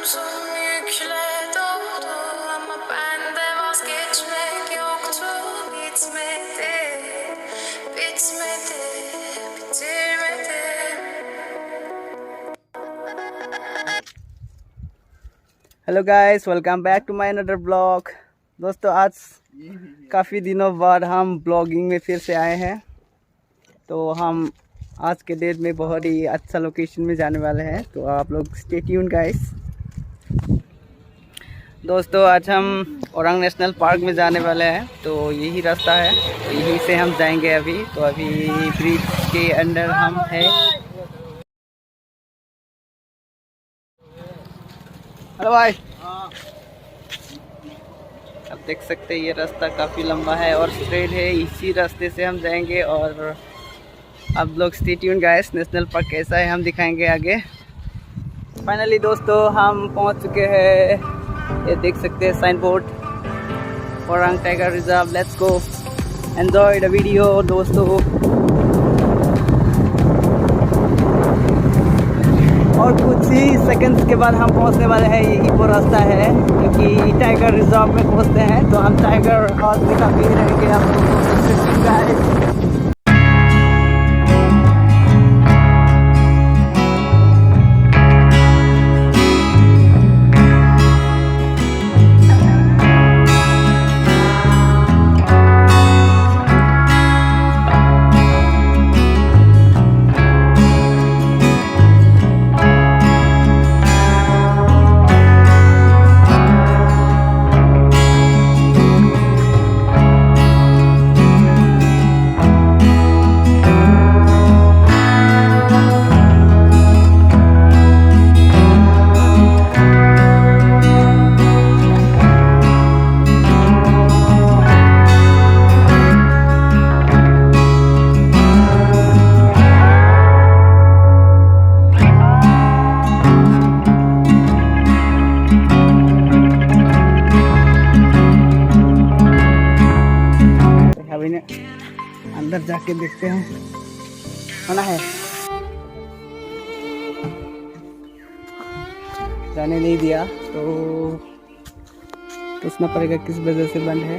Omzum yükle doldu ama bende vazgeçmek yoktu. Bitmedi, bitmedi, bitirmedim. Hello guys, welcome back to my another blog. दोस्तों, आज काफ़ी दिनों बाद हम ब्लॉगिंग में फिर से आए हैं। तो हम आज के डेट में बहुत ही अच्छा लोकेशन में जाने वाले हैं, तो आप लोग स्टे ट्यून गाइस। दोस्तों, आज हम औरंग नेशनल पार्क में जाने वाले हैं, तो यही रास्ता है, तो यहीं से हम जाएंगे अभी। तो अभी ब्रिज के अंदर हम हैं। हेलो भाई। आप देख सकते हैं ये रास्ता काफ़ी लंबा है और स्ट्रेट है, इसी रास्ते से हम जाएंगे। और आप लोग stay tune guys, national park कैसा है हम दिखाएंगे आगे। फाइनली दोस्तों, हम पहुंच चुके हैं। ये देख सकते हैं sign board, Orang tiger reserve. Let's go, enjoy the video दोस्तों। और कुछ ही सेकंड्स के बाद हम पहुंचने वाले हैं। यही वो रास्ता है, क्योंकि टाइगर रिजर्व में पहुंचते हैं तो हम टाइगर हाउस में काफ़ी रहेंगे। आप लोग देख सकते हैं गाइस। अभी ने अंदर जाके देखते हैं, होना है। जाने नहीं दिया तो पूछना पड़ेगा किस वजह से बंद है।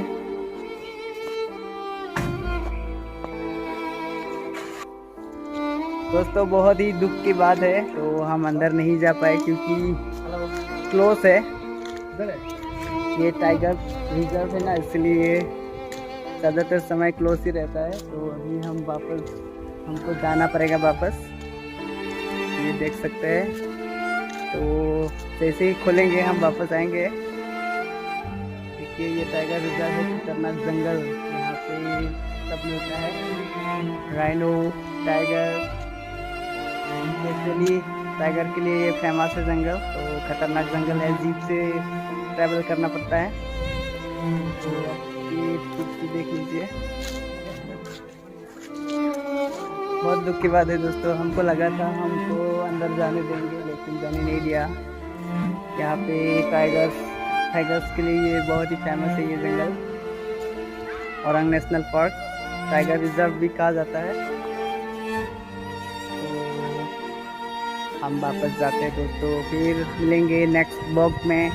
दोस्तों, बहुत ही दुख की बात है, तो हम अंदर नहीं जा पाए क्योंकि क्लोज है। ये टाइगर रिजर्व है ना, इसलिए ज़्यादातर समय क्लोज ही रहता है। तो अभी हम वापस, हमको जाना पड़ेगा वापस। ये देख सकते हैं, तो जैसे ही खोलेंगे हम वापस आएंगे। देखिए, ये टाइगर रिजर्व है, खतरनाक जंगल। यहाँ पे सब मिलता है, राइनो, टाइगर। स्पेशली टाइगर के लिए ये फेमस है जंगल। तो खतरनाक जंगल है, जीप से ट्रैवल करना पड़ता है। तो ये खूबसूरती देख लीजिए। बहुत दुख की बात है दोस्तों, हमको लगा था हमको अंदर जाने देंगे, लेकिन जाने नहीं दिया। यहाँ पे टाइगर्स के लिए ये बहुत ही फेमस है ये जंगल, Orang national park. Tiger reserve भी कहा जाता है। तो हम वापस जाते हैं दोस्तों, फिर मिलेंगे नेक्स्ट ब्लॉग में।